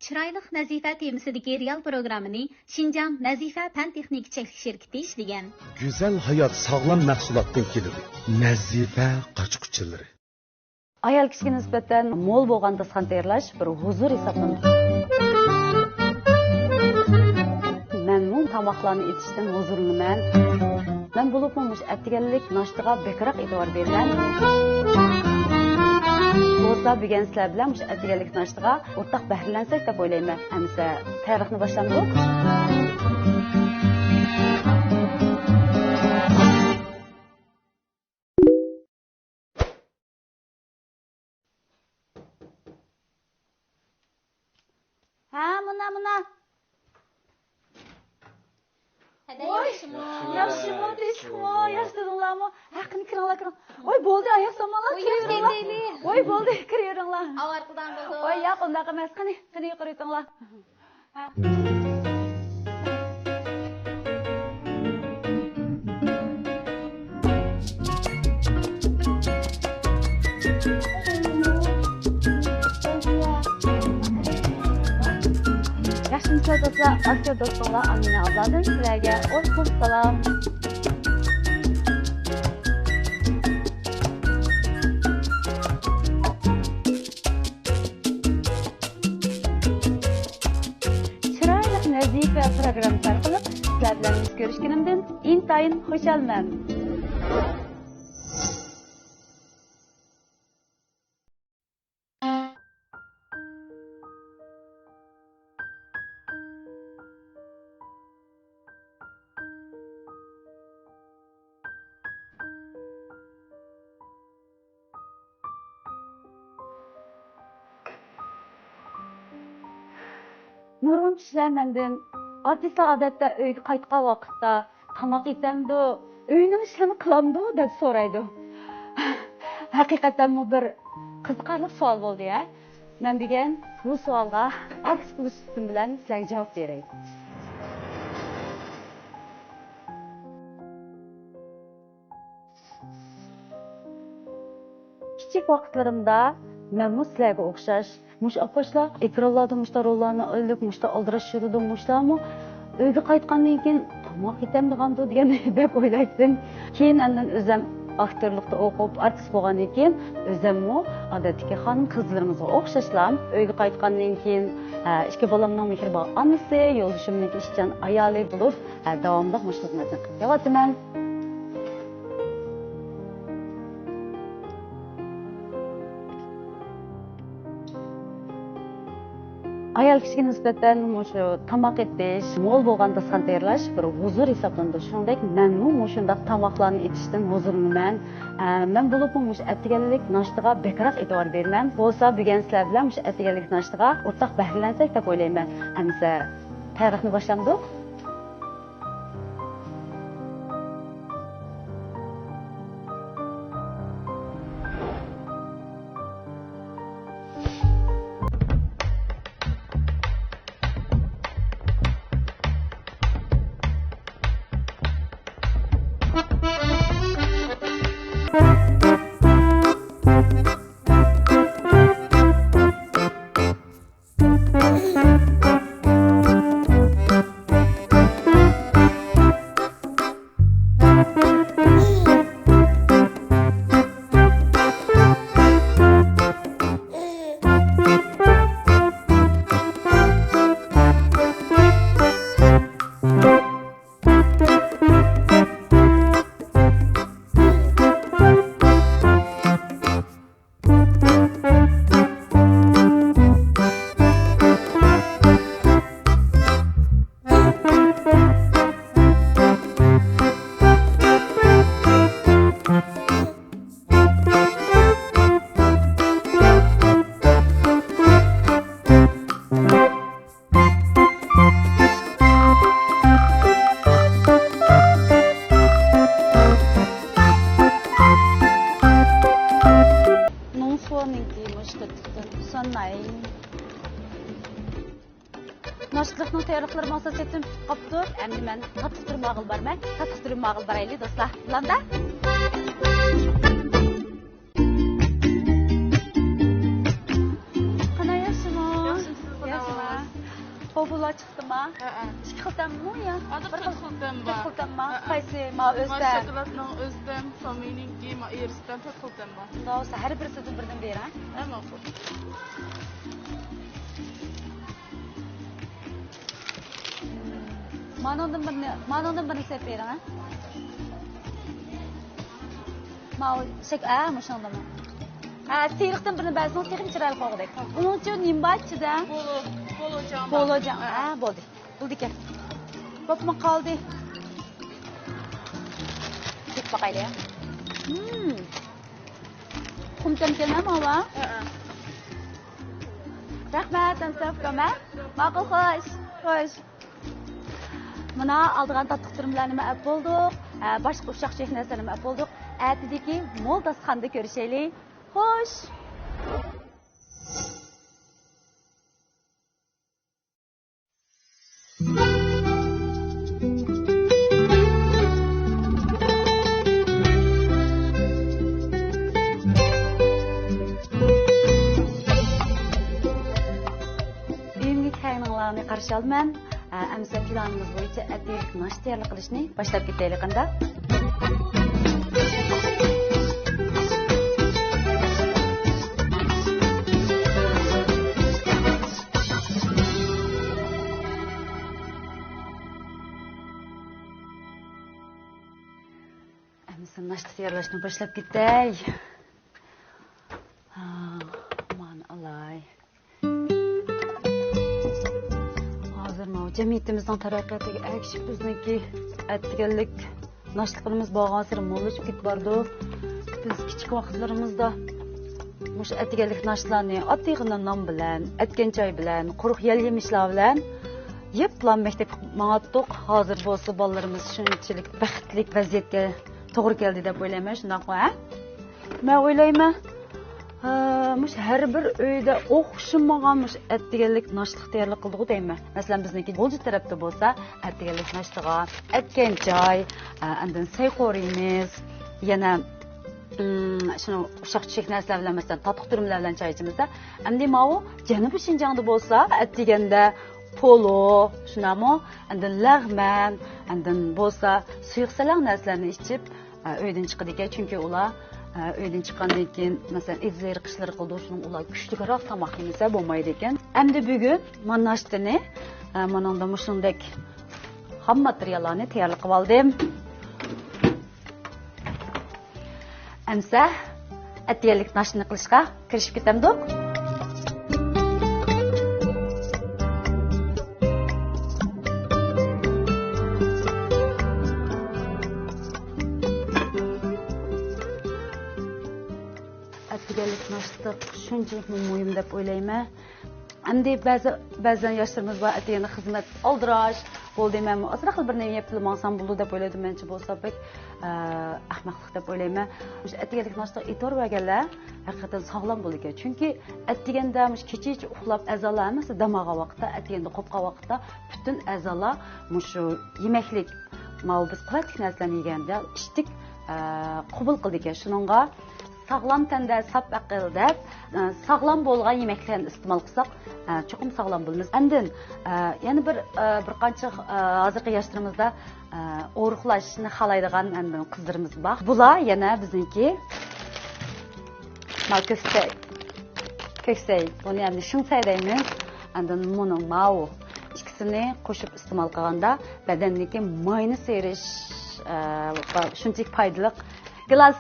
Chiroyli Nazifa temisidagi real programmani Xinjiang Nazifa Pan Texnik Cheklik şirketi işlegan. Güzel hayat sağlam mahsulotdan keladi. Nazifa qochquchilari. Ayol kishiga nisbatan mo'l bo'lgan dasxan tayyorlash bir huzur hisoblanadi. Men bu tomoqlarni etishdan huzurliman. Men bo'libmi mush atganlik nashtiga bekroq e'tibor beraman. Bo'lsa bugun sizlar bilan mush atganlik nashtiga o'rtaq bahrilansak deb o'ylayman. Amsa tarixni boshladik. Ha, mına. Yaxshimi, deyishmi? Yaxshidinglarmi? Haqini kiringlar. Oy, bo'ldi, oyoq somalar kiraveringlar. Oy, bo'ldi, kiraveringlar. Avarqidan bo'ldi. Oy, yo'q, undaqa emas. Qani yuqori o'tinglar. Yaxshi do'stlar, aktyor do'stlar, Amina abladan sizlarga o'z salom. Chiroyli Nazifa programmasi orqali sizlar bilan ko'rishganimdan intayin xursandman. Nurg'un kishilar mendan artistlar odatda uyga qaytgan vaqtda tamoq yesamdi, uyning ishini qilamdi deb so'raydi. Haqiqatan bu bir qiziqarli savol bo'ldi-ya. Men degan bu savolga aks qilish bilan sizlarga javob beray. Kichik vaqtlarimda men sizlarga o'xshash mush apashlar ekranlarda mushta rollarni olib, mushta aldirash yurdim, mushlarmi uyga qaytgandan keyin tomoq yetam degan deb o'ylaydim. Keyin andan o'zim aktyorlikda o'qib, artist bo'lgandan keyin o'zimmi odatdagi xonim qizlarimizga o'xshashlam uyga qaytgandan keyin ikki bolamning mehribon onasi, yo'ldoshimning ishchan ayoli bo'lib, davomli mushlarni qilyapman. Ayol kishiga nisbatan shu tomoq etish, mo'l bo'lgan dasxan tayyorlash bir huzur hisoblanadi. Shuningdek, men shunday tomoqlarni etishdan huzurliman. Men bo'libmi mush atganlik nashtiga bekroq e'tibor beraman. Bo'lsa, bugun sizlar bilan mush atganlik nashtiga o'rtaq bahrilansak deb o'ylayman. Amsa tarixni boshladik. Naştlıqның tayyorliqlari maqsaddan tutib qopdi. Endi men tatıştırmağıl barman. Tatıştırmağıl barayli dostlar. Bilanda? Qana yaxshimi? Yaxshimi. chiqdimi? Ha. 2 xil tammi ya? Hozir 1 xil tam Bir bor. xil tammi? Qaysi? Ma Ma o'zda. shokoladning o'zidan, sominingki, ma erisdan 4 xil tam bor. Xudo har birisidan birdan bering. Ha, ma'qul. Manondan birini sevib bering, ha? Shek, mushundami? Siyriqdan birini ba'zan texnik chiroyli qo'g'dak. Uning uchun nima bor ichida? Polojon. Polojon. Bo'ldi. Bo'ldi ekan. Bo'pmi qoldi. Dik boqaylik. Xumtam kelmami, va? Rahmat, Ansafkama. Ma'qul, xo'sh. Mana aldigan tatliq turumlarni ma'qul bo'ldik. Boshqa ushaqchak narsalarni ma'qul bo'ldik. Atidagi mo'l dasxonda ko'rishaylik. Xo'sh. Uyimga kelganlarni qarshi olman. Amsa planimiz bo'yicha atiylik nash tayyorlik qilishni boshlab ketaylik qanda. Amsa nash tayyorlashni boshlab ketay. Aman alay. Cemiyetimizden taraqqiyatiga ergishib bizniki aytganlik nashliqimiz bo'lgan mo'llashib ketib bordi. Biz kichik vaqtlarimizda mush aytganlik nashlarni oddiygina non bilan, aytgan choy bilan, quruq yel yemishlar bilan yeb bilan maktabga mang'atdik. Hozir bo'lsa bolalarimiz shunchalik baxtli vaziyatga to'g'ri keldi deb o'ylayman. Shunaqmi, ha? Men o'ylayman. Mush har bir uyda o'xshamagan atdiganlik nashliq tayyorlik qildik deyman. Masalan, bizniki G'o'ji tarafda bo'lsa, atdiganlik nashliga atgan choy, andan sayqorimiz, yana shuni ushaqchak narsalar bilan masalan tatliq turumlar bilan choy ichimizda. Endi mau Janubiy Shinjongda bo'lsa, atdiganda polo, shunami, andan lag'man, andan bo'lsa suyuq salaq narsalarni ichib uydan chiqadi ekan, chunki ular uydan chiqqandan keyin masalan izlar qishlar qildi shuning ular kuchliroq tomoq yemasa bo'lmaydi ekan. Endi bugun mana nashtani mananda mushundek ham materiallarni tayyorlab qilib oldim. Amsa atiyalik nashtni qilishga kirishib ketamdik. Shunchalik muhim deb o'ylayman. Endi ba'zan yoshlarimiz bor atiyani xizmat oldirash bo'ldi, men asra xil bir nima yapib mansam bo'ldi deb o'yladim. Menchi bo'lsa bek ahmoqlik deb o'ylayman. O'sha atiyalik nashta e'tibor berganlar haqiqatan sog'lom bo'ldi ekan. Chunki atiganda kecha uxlab a'zolar emas, damaga vaqtda atiganda qopqa vaqtda butun a'zolar shu yemaklik biz quvvatli narsalarni yeganda ichdik qabul qildi ekan. Shuningga sağlam tanda sap aql deb sağlam bo'lgan yemeklarni iste'mol qilsak, cho'qim sağlam bo'lamiz. Endi yana bir qancha hozirgi yoshlarimizda o'ruqlashni xohlaydigan qizlarimiz bor. Bular yana bizniki ko'ksay. Buni ham shunday deymiz. Endi buni mau ikkisini qo'shib iste'mol qilganda badanniki mayni serish shunchalik foydali gilos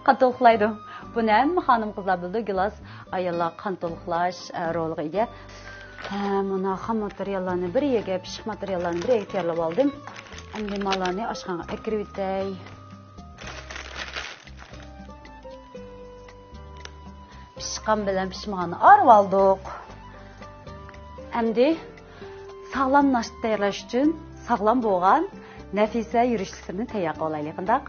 qon to'liqlaydi. Buni ham xonim qizlar bildi, gilos ayollar qon to'liqlash roliga ega. Mana ham materiallarni bir yerga, pishiq materiallarni bir yerga tayyorlab oldim. Endi mallarni oshxonaga akirib o'tay. Pishqan bilan pishmaganni arib oldik. Endi sog'lom nashta tayyorlash uchun sog'lom bo'lgan nafisa yurishliklarni tayyor qilib olaylik. Qanday?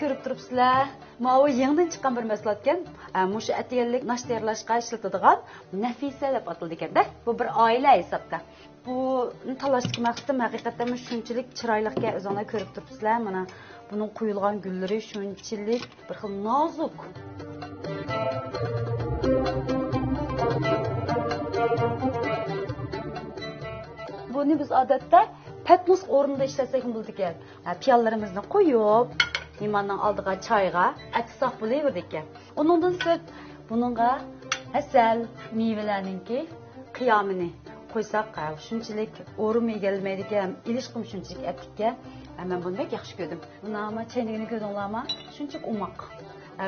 ko'rib turibsizlar. Mana yangidan chiqqan bir mahsulot ekan. Mushu atiyallik nash tayyorlashga ishlatiladigan Nafisa deb ataladi ekan-da. Bu bir oila hisobda. Bu talashdagi maqsadim haqiqatan shunchalik chiroyliga o'zinglar ko'rib turibsizlar. Mana buning quyilgan gullari shunchalik bir xil nozik. Buni biz odatda patnos o'rnida ishlasak bo'ladi ekan. Piyollarimizni qo'yib, limonning oldiga choyga atsoq bo'laverdi ekan. Uningdan so'ng buningga asal, mevalarningki qiyomini qo'ysak, shunchalik o'rim egalmaydi ekan, ilishqim shunchalik aptikka. Men buni bek yaxshi ko'rdim. Buni chaynagini ko'rdinglarmi? Shunchalik umoq.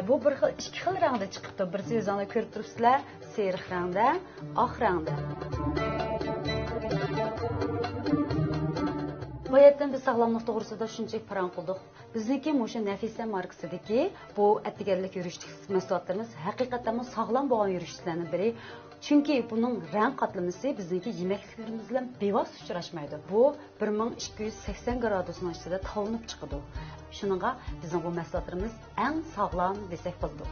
Bu bir xil ikki xil rangda chiqibdi. Birisi o'zinglar ko'rib turibsizlar, seriq rangda, oq rangda. Bu yerdan biz sog'lomlik to'g'risida shunchalik paran qildik. Bizniki mushu Nafisa markasidagi bu attigarlik yurishlik mahsulotlarimiz haqiqatan sog'lom bo'lgan yurishlarning biri. Chunki buning rang qatlamasi bizniki yemeklarimiz bilan bevosita uchrashmaydi. Bu 1280 gradusning ostida tavlanib chiqadi. Shuningga bizning bu mahsulotlarimiz eng sog'lom desak bo'ladi.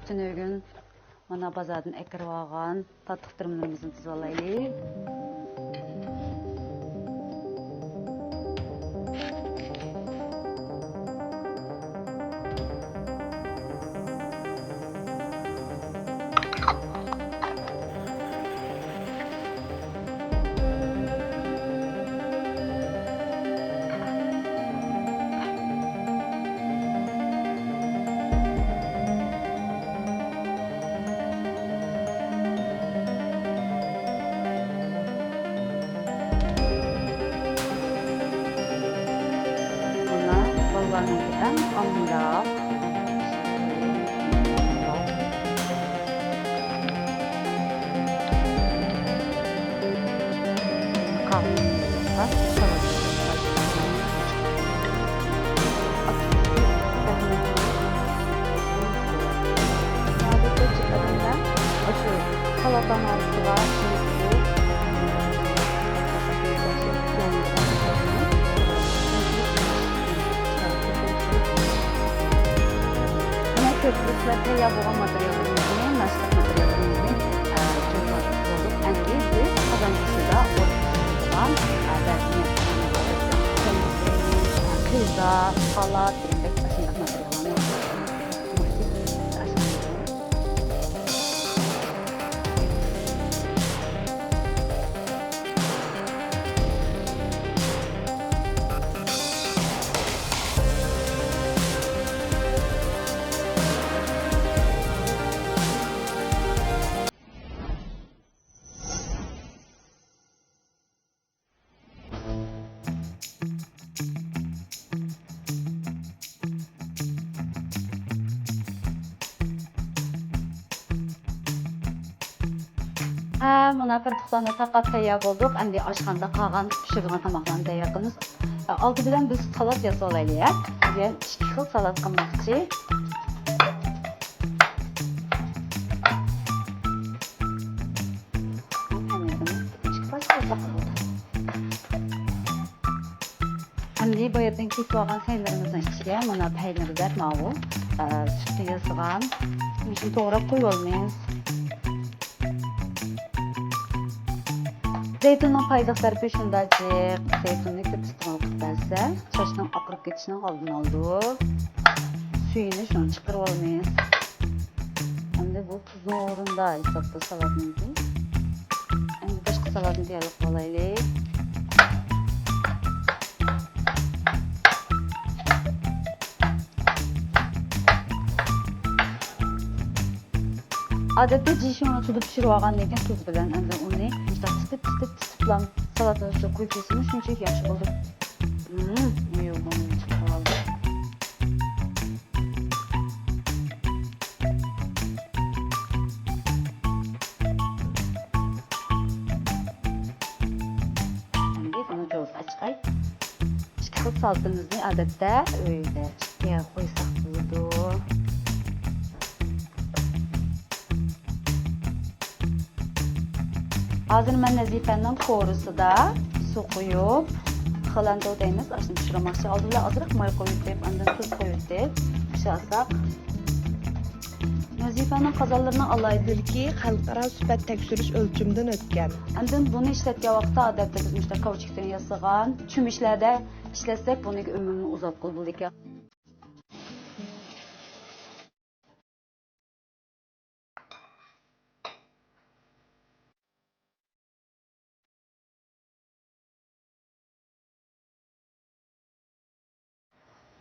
Tünögün mana bazardan ekirib olgan tatlı turumlarimizni tuzib olaylik. Balvanın amla salatan altı var. Köprüsler teyap olan materyallerimizin, naşlık materyallerimizin tuzladık olduk. Biz kazancısı da olan dersini pizza, salat, yemek taşındık materyallerini Mana qirtiqlarni taqat tayyor bo'ldik. Endi oshxonada qolgan pishirgan tomoqlarni tayyor qilamiz. Oldi bilan biz salat yasab olaylik. Bugun ikki xil salat qilmoqchi. Endi bu yerdan kesib olgan saylarimizning ichiga mana peynirlar ma'lum, sutni yasigan, shuni to'g'rab qo'yib olmaymiz. Zeytunun paydaş tarifi şundacık. Zeytunlu köp istimalı kıtlarsa saçdan akırıp geçişinin aldığını aldı. Suyunu şunu çıkarıp almayız. Hem de bu tuzun uğrunda hesapta salatımızı. Hem de başka salatını diyelim kolaylı. Adette jishini suvda pishirib olgandan keyin tuz bilan endi uni titib salatani ustiga qo'yib yesam shunchalik yaxshi bo'ldi. Endi buni jo'z ochqay. Ikki xil Bu saltımızı adette öyle ya koysak buldu. Hazır ben Nazife'nin korusu da su koyup xilando deymiz. Aşını pişirmoqchi. Oldinda ozroq moy qo'yib deb, undan tuz qo'yib deb pishirsak. Nazife'nin qozonlarini alaydirki, xalqaro sifat tekshirish o'lchimidan o'tgan. Undan buni ishlatgan vaqtda odatda biz mushta kauchukdan yasagan cho'mishlarda ishlatsak, buning umrini uzatqil bo'ldik.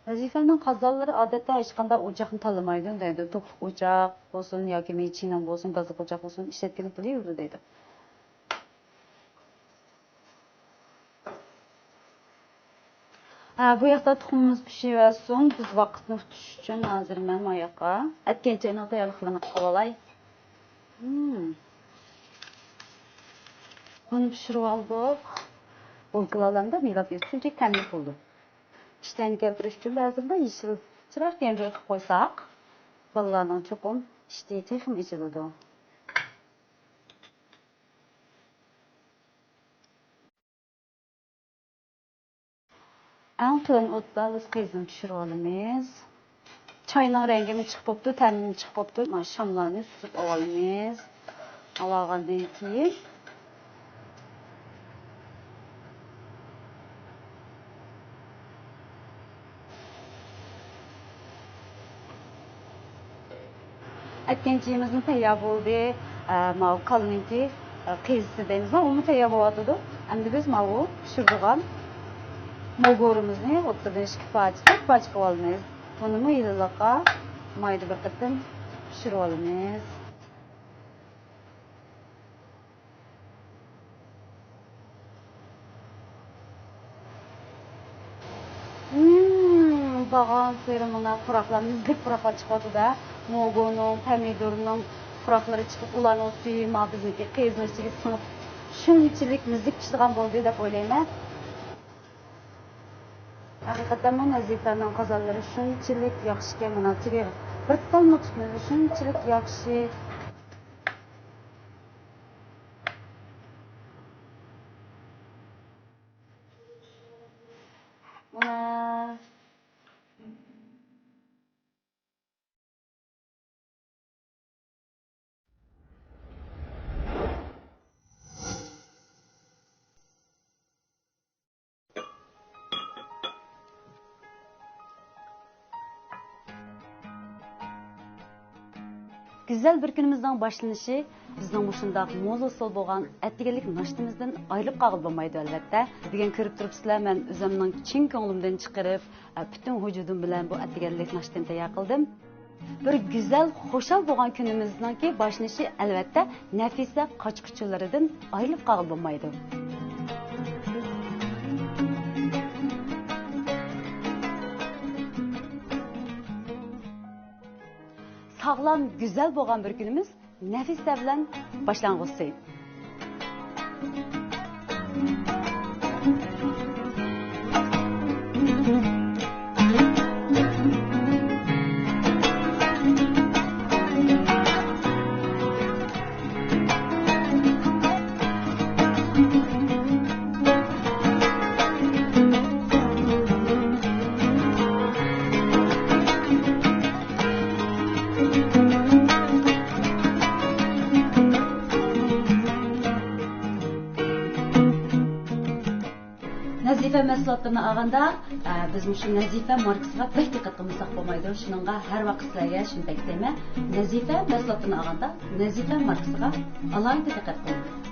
Nazife'nin qozonlari odatda hech qanday o'choqni tanlamaydi deydi. To'qliq o'choq bo'lsin yoki mechina bo'lsin, gazli o'choq bo'lsin, ishlatgan bo'laydi deydi. Bu yoqda tuxumimiz pishiversin. Biz vaqtni tutish uchun hozir men bu yoqqa aytgancha tayyorliklarni qilib olay. Buni pishirib oldik. Bo'lkalardan milab shunchaki ta'min qildim. İşten keltirish uchun ba'zida yeşil chiroq yangi qilib qo'ysak, bolalarning cho'qim ishtiyi ham ichiladi. Altın o'tda biz qizim pishirib olamiz. Choyning rangi chiqib qopti, ta'mi chiqib qopti. Mana shamlarni suzib olamiz. Olgandan keyin Etkençiğimizin tayyor bo'ldi. Mau qalinki qiysi deymiz, uni tayyor bo'ladi. Endi biz mau pishirgan mogorimizni o'ttirib ishqib qilib olamiz. Buni iliqqa mayda bir qatim pishirib olamiz. Bağan suyumuna quroqlarimizdek quroqlar chiqadi-da. Mogoning, pomidorning quroqlari chiqib, ularning suyi ma bizniki qiyiznishiga singib, shunchalik muzlik pishirgan bo'ldi deb o'ylayman. Haqiqatan bu Nazife'ning qozonlari shunchalik yaxshiki, mana bir talma tutmaydi, shunchalik yaxshi. Güzel bir günümüzden başlanışı bizning mushundaq mo'l usul bo'lgan attiganlik nashtimizdan ayrilib qolib bo'lmaydi albatta. Bugun ko'rib turibsizlar, men o'zimning chin ko'nglimdan chiqarib, butun vujudim bilan bu attiganlik nashtini tayyor qildim. Bir güzel, xo'shal bo'lgan kunimizningki boshlanishi albatta Nafisa qochqichilaridan ayrilib qolib bo'lmaydi. Sağlam, güzel bo'lgan bir günümüz Nafisa bilan boshlang'usi. Nazife mahsulotlarini olganda biz shu Nazife markasiga bir diqqat qilmasak bo'lmaydi. Shuningga har vaqt sizlarga shunday deyman. Nazife mahsulotlarini olganda Nazife markasiga alohida diqqat qiling.